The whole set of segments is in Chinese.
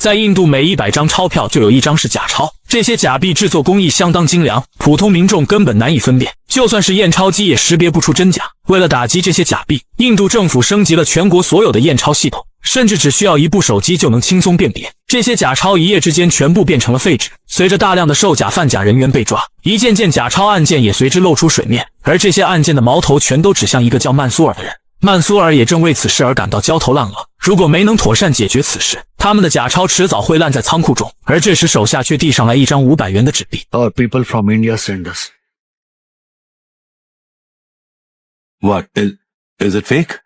在印度，每100张钞票就有1张是假钞。这些假币制作工艺相当精良，普通民众根本难以分辨，就算是验钞机也识别不出真假。为了打击这些假币，印度政府升级了全国所有的验钞系统，甚至只需要一部手机就能轻松辨别。这些假钞一夜之间全部变成了废纸。随着大量的售假贩假人员被抓，一件件假钞案件也随之露出水面，而这些案件的矛头全都指向一个叫曼苏尔的人。曼苏尔也正为此事而感到焦头烂额，如果没能妥善解决此事，他们的假钞迟早会烂在仓库中。而这时手下却递上来一张500元的纸币。Our people from India send us. What? Is it fake?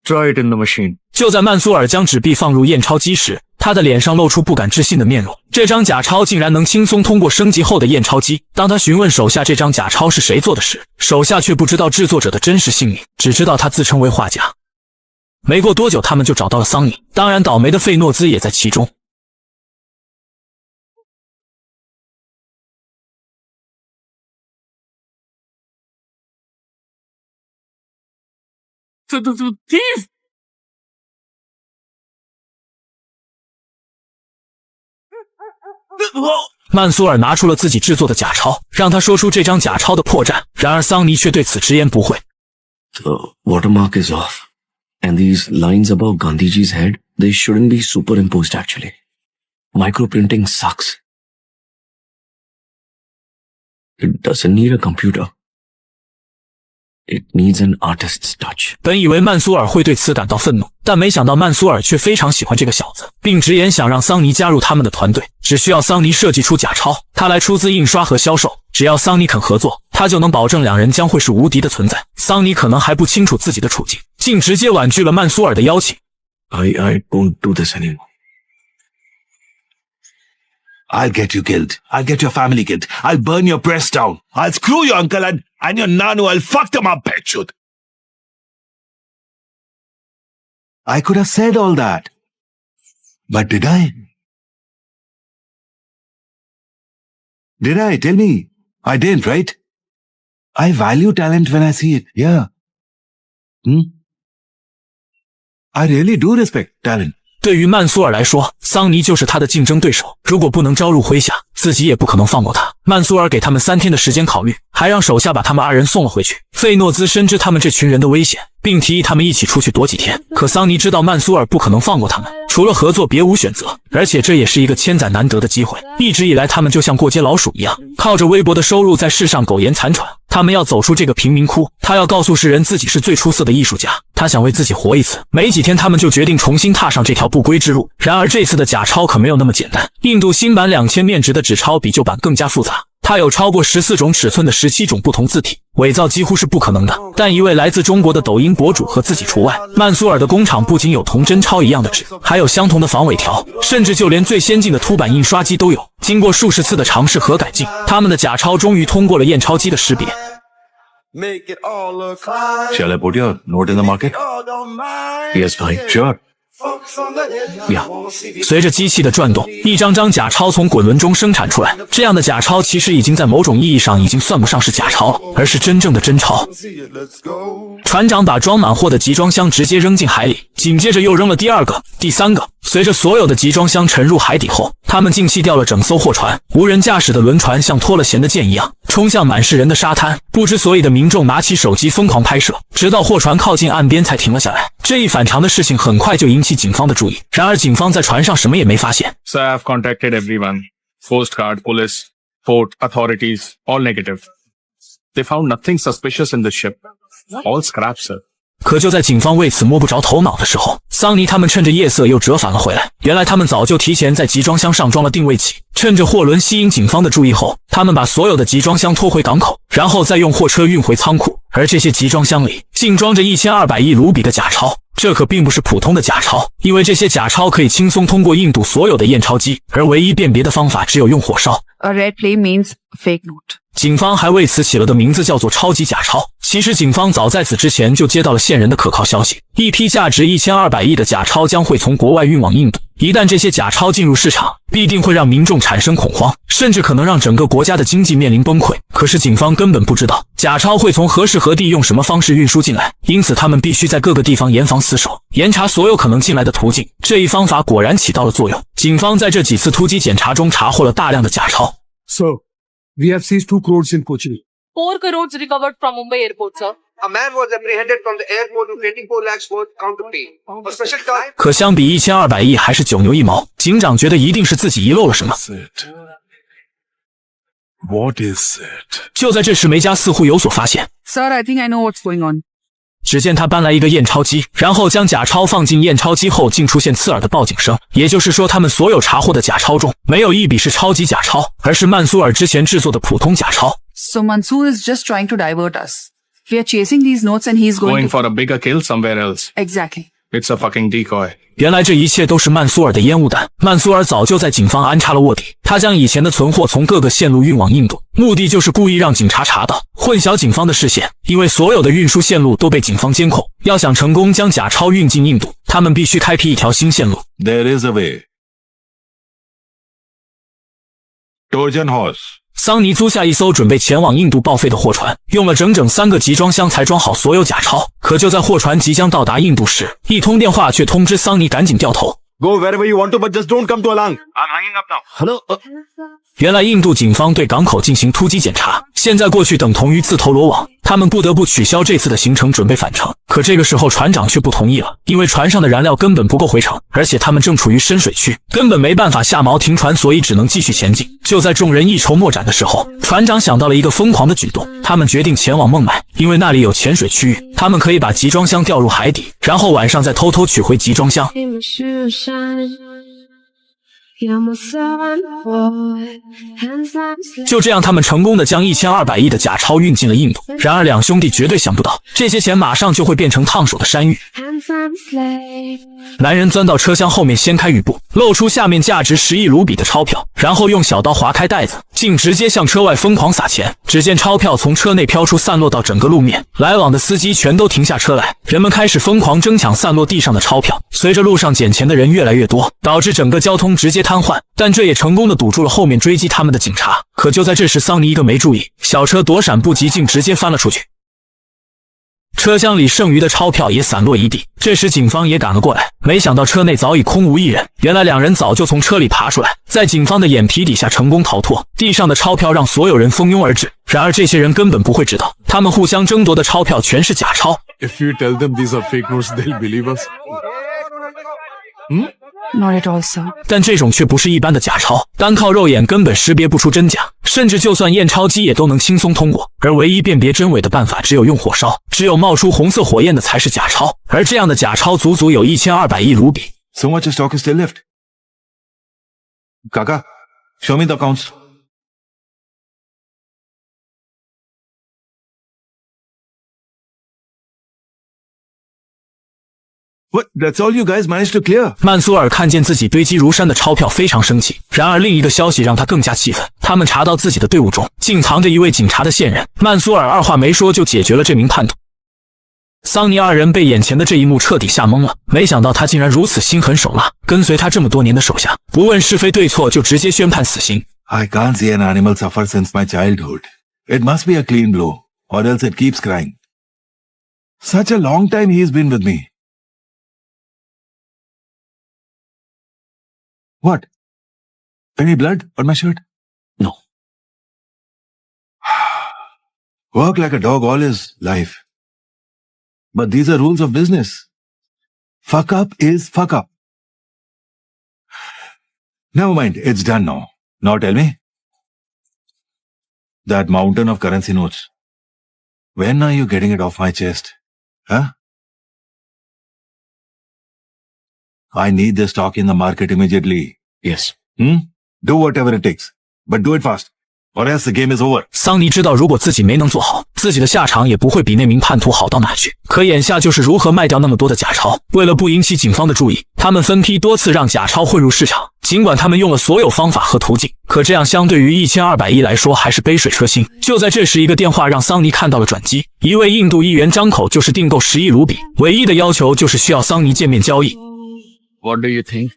Try it in the machine. 就在曼苏尔将纸币放入验钞机时，他的脸上露出不敢置信的面容。这张假钞竟然能轻松通过升级后的验钞机。当他询问手下这张假钞是谁做的时，手下却不知道制作者的真实姓名，只知道他自称为画家。没过多久，他们就找到了桑尼，当然倒霉的费诺兹也在其中。Thief! 曼苏尔拿出了自己制作的假钞，让他说出这张假钞的破绽。然而桑尼却对此直言不讳。The watermark is off, and these lines above Gandhiji's head, they shouldn't be superimposed actually. Microprinting sucks. It doesn't need a computer. It needs an artist's touch. 本以为曼苏尔会对此感到愤怒，但没想到曼苏尔却非常喜欢这个小子，并直言想让桑尼加入他们的团队。只需要桑尼设计出假钞，他来出资印刷和销售。只要桑尼肯合作，他就能保证两人将会是无敌的存在。桑尼可能还不清楚自己的处境，竟直接婉拒了曼苏尔的邀请。I won't do this anymore. I'll get you killed. I'll get your family killed. I'll burn your press down. I'll screw your uncle and your nanu. I'll fuck them up, Petchut. I could have said all that. But did I? Did I? Tell me. I didn't, right? I value talent when I see it. Yeah. I really do respect talent. 对于曼苏尔来说，桑尼就是他的竞争对手，如果不能招入麾下，自己也不可能放过他。曼苏尔给他们3天的时间考虑，还让手下把他们2人送了回去。费诺兹深知他们这群人的危险，并提议他们一起出去躲几天。可桑尼知道曼苏尔不可能放过他们，除了合作别无选择，而且这也是一个千载难得的机会。一直以来，他们就像过街老鼠一样，靠着微薄的收入在世上苟延残喘。他们要走出这个贫民窟，他要告诉世人自己是最出色的艺术家，他想为自己活一次。没几天，他们就决定重新踏上这条不归之路。然而这次的假钞可没有那么简单，印度新版2000面值的纸钞比旧版更加复杂。它有超过14种尺寸的17种不同字体，伪造几乎是不可能的。但一位来自中国的抖音博主和自己除外，曼苏尔的工厂不仅有同真钞一样的纸，还有相同的防伪条，甚至就连最先进的凸版印刷机都有。经过数十次的尝试和改进，他们的假钞终于通过了验钞机的识别。Shall I put your note in the market? Yes, fine. Sure. 呀，随着机器的转动，一张张假钞从滚轮中生产出来。这样的假钞其实已经在某种意义上已经算不上是假钞了，而是真正的真钞。船长把装满货的集装箱直接扔进海里，紧接着又扔了第2个、第3个。随着所有的集装箱沉入海底后，他们竟弃掉了整艘货船。无人驾驶的轮船像脱了弦的箭一样，冲向满是人的沙滩。不知所以的民众拿起手机疯狂拍摄，直到货船靠近岸边才停了下来。这一反常的事情很快就引起警方的注意，然而警方在船上什么也没发现。 So I have contacted everyone. Coast Guard, police, port, authorities, all negative. They found nothing suspicious in the ship. All scrap, sir. 可就在警方为此摸不着头脑的时候，桑尼他们趁着夜色又折返了回来。原来他们早就提前在集装箱上装了定位器，趁着货轮吸引警方的注意后，他们把所有的集装箱拖回港口，然后再用货车运回仓库。而这些集装箱里竟装着1200亿卢比的假钞。这可并不是普通的假钞，因为这些假钞可以轻松通过印度所有的验钞机，而唯一辨别的方法只有用火烧。A red flame means fake note. 警方还为此起了个名字，叫做超级假钞。其实警方早在此之前就接到了线人的可靠消息，一批价值1200亿的假钞将会从国外运往印度。一旦这些假钞进入市场，必定会让民众产生恐慌，甚至可能让整个国家的经济面临崩溃。可是警方根本不知道假钞会从何时何地用什么方式运输进来，因此他们必须在各个地方严防死守，严查所有可能进来的途径。这一方法果然起到了作用，警方在这几次突击检查中查获了大量的假钞。 Sir, we have seized 2 crores in Kochi. 4 crores recovered from Mumbai airport, sir. A man was apprehended from the airport with 24 lakhs worth counterfeit. A special task 可相比1200亿还是九牛一毛，警长觉得一定是自己遗漏了什么。 What is it? 就在这时，梅加似乎有所发现。 Sir, I think I know what's going on. 只见他搬来一个验钞机，然后将假钞放进验钞机后，竟出现刺耳的报警声。也就是说，他们所有查获的假钞中，没有一笔是超级假钞，而是曼苏尔之前制作的普通假钞。 So Mansoor is just trying to divert us. We are chasing these notes and he's going Going to... for a bigger kill somewhere else. Exactly. It's a fucking decoy. 原来这一切都是曼苏尔的烟雾弹。曼苏尔早就在警方安插了卧底，他将以前的存货从各个线路运往印度，目的就是故意让警察查到，混淆警方的视线。因为所有的运输线路都被警方监控，要想成功将假钞运进印度，他们必须开辟一条新线路。 There is a way. Trojan horse. 桑尼租下一艘准备前往印度报废的货船，用了整整3个集装箱才装好所有假钞。可就在货船即将到达印度时，一通电话却通知桑尼赶紧掉头。 Go wherever you want to, but just don't come to Alang. I'm hanging up now. Hello? 原来印度警方对港口进行突击检查，现在过去等同于自投罗网，他们不得不取消这次的行程，准备返程。可这个时候船长却不同意了，因为船上的燃料根本不够回程，而且他们正处于深水区，根本没办法下锚停船，所以只能继续前进。就在众人一筹莫展的时候，船长想到了一个疯狂的举动，他们决定前往孟买，因为那里有潜水区域，他们可以把集装箱掉入海底，然后晚上再偷偷取回集装箱。 就这样，他们成功的将1200亿的假钞运进了印度。然而，两兄弟绝对想不到，这些钱马上就会变成烫手的山芋。男人钻到车厢后面，掀开雨布，露出下面价值10亿卢比的钞票，然后用小刀划开袋子，竟直接向车外疯狂撒钱。只见钞票从车内飘出，散落到整个路面，来往的司机全都停下车来，人们开始疯狂争抢散落地上的钞票。随着路上捡钱的人越来越多，导致整个交通直接瘫痪，但这也成功的堵住了后面追击他们的警察。可就在这时，桑尼一个没注意，小车躲闪不及，竟直接翻了出去。车厢里剩余的钞票也散落一地。这时警方也赶了过来，没想到车内早已空无一人。原来两人早就从车里爬出来，在警方的眼皮底下成功逃脱。地上的钞票让所有人蜂拥而至，然而这些人根本不会知道，他们互相争夺的钞票全是假钞。 If you tell them these are fake notes, they'll believe us. Not at all, sir. 但这种却不是一般的假钞，单靠肉眼根本识别不出真假，甚至就算验钞机也都能轻松通过。而唯一辨别真伪的办法只有用火烧，只有冒出红色火焰的才是假钞。而这样的假钞足足有1200亿卢比。 So much stock is still left. Kaka, show me the accounts. What? That's all you guys managed to clear? 曼苏尔看见自己堆积如山的钞票，非常生气。然而另一个消息让他更加气愤，他们查到自己的队伍中竟藏着一位警察的线人。曼苏尔二话没说就解决了这名叛徒。桑尼二人被眼前的这一幕彻底吓懵了，没想到他竟然如此心狠手辣，跟随他这么多年的手下，不问是非对错就直接宣判死刑。 I can't see an animal suffer since my childhood. It must be a clean blow, or else it keeps crying. Such a long time he's been with me. What? Any blood on my shirt? No. Work like a dog all his life. But these are rules of business. Fuck up is fuck up. Never mind, it's done now. Now tell me. That mountain of currency notes. When are you getting it off my chest? Huh? I need the stock in the market immediately. Yes. Do whatever it takes. But do it fast. Or else the game is over. 桑尼知道，如果自己没能做好，自己的下场也不会比那名叛徒好到哪去。可眼下就是如何卖掉那么多的假钞。为了不引起警方的注意，他们分批多次让假钞混入市场。尽管他们用了所有方法和途径，可这样相对于1200亿来说还是杯水车薪。就在这时，一个电话让桑尼看到了转机。一位印度议员张口就是订购10亿卢比，唯一的要求就是需要桑尼见面交易。 What do you think?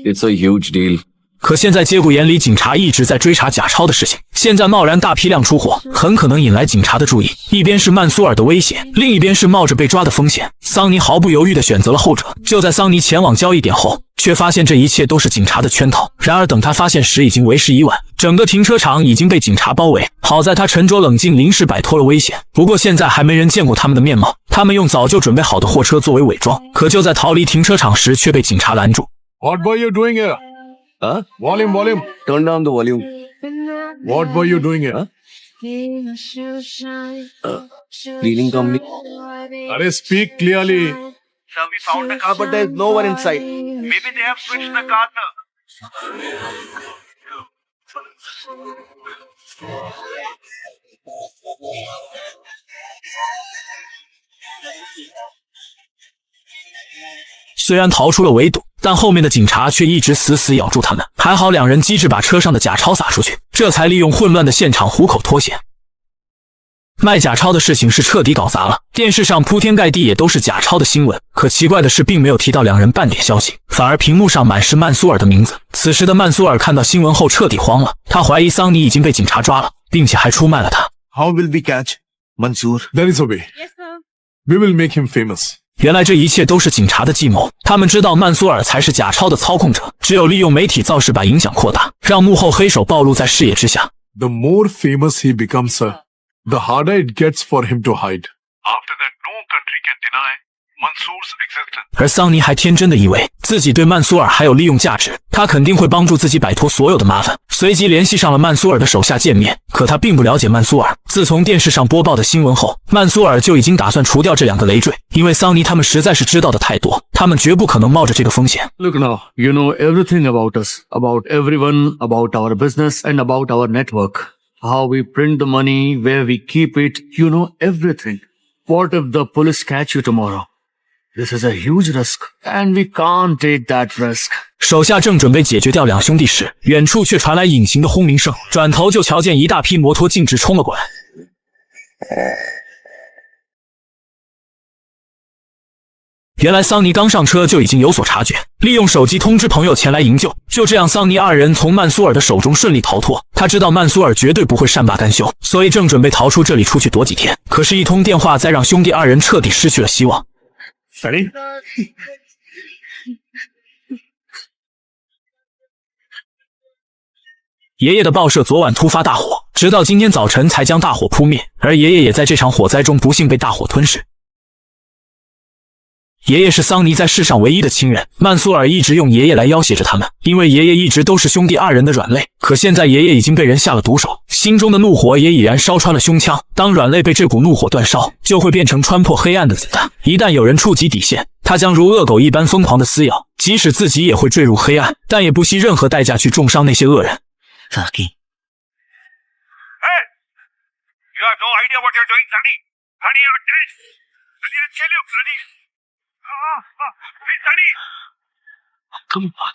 It's a huge deal. 可现在节骨眼里，警察一直在追查假钞的事情，现在贸然大批量出货，很可能引来警察的注意。一边是曼苏尔的威胁，另一边是冒着被抓的风险。桑尼毫不犹豫地选择了后者。就在桑尼前往交易点后，却发现这一切都是警察的圈套。然而等他发现时，已经为时已晚，整个停车场已经被警察包围。好在他沉着冷静，临时摆脱了危险。不过现在还没人见过他们的面貌，他们用早就准备好的货车作为伪装，可就在逃离停车场时，却被警察拦住。 What were you doing here? Huh? Volume. Turn down the volume. What were you doing here? Cleaning company. Arey, speak clearly. Sir, we found the car, but there is no one inside. Maybe they have switched the car, sir. "虽然逃出了围堵，但后面的警察却一直死死咬住他们。还好两人机智把车上的假钞撒出去，这才利用混乱的现场虎口脱险。卖假钞的事情是彻底搞砸了，电视上铺天盖地也都是假钞的新闻。可奇怪的是，并没有提到两人半点消息，反而屏幕上满是曼苏尔的名字。此时的曼苏尔看到新闻后彻底慌了，他怀疑桑尼已经被警察抓了，并且还出卖了他。 How will we catch Mansoor? There is a way. Yes, sir. We will make him famous. 原来这一切都是警察的计谋，他们知道曼苏尔才是假钞的操控者，只有利用媒体造势把影响扩大，让幕后黑手暴露在视野之下。 The more famous he becomes, sir, the harder it gets for him to hide. After that, no country can deny Mansoor's existence. 而桑尼还天真的以为自己对曼苏尔还有利用价值，他肯定会帮助自己摆脱所有的麻烦，随即联系上了曼苏尔的手下见面。可他并不了解曼苏尔，自从电视上播报的新闻后，曼苏尔就已经打算除掉这两个累赘，因为桑尼他们实在是知道的太多，他们绝不可能冒着这个风险。 Look now, you know everything about us, about everyone, about our business and about our network. How we print the money, where we keep it, you know everything. What if the police catch you tomorrow? This is a huge risk, and we can't take that risk. 手下正准备解决掉两兄弟时，远处却传来隐形的轰鸣声，转头就瞧见一大批摩托径直冲了过来。原来桑尼刚上车就已经有所察觉，利用手机通知朋友前来营救。就这样，桑尼二人从曼苏尔的手中顺利逃脱。他知道曼苏尔绝对不会善罢甘休，所以正准备逃出这里出去躲几天。可是，一通电话再让兄弟二人彻底失去了希望。 Sorry? 爷爷的报社昨晚突发大火，直到今天早晨才将大火扑灭，而爷爷也在这场火灾中不幸被大火吞噬。爷爷是桑尼在世上唯一的亲人，曼苏尔一直用爷爷来要挟着他们，因为爷爷一直都是兄弟二人的软肋。可现在爷爷已经被人下了毒手，心中的怒火也已然烧穿了胸腔。当软肋被这股怒火煅烧，就会变成穿破黑暗的子弹。一旦有人触及底线，他将如恶狗一般疯狂的撕咬，即使自己也会坠入黑暗，但也不惜任何代价去重伤那些恶人。 Hey! You have no idea what you're doing, Sunny. Sunny, you're dead. I didn't kill you, Sunny. Sunny! Come on,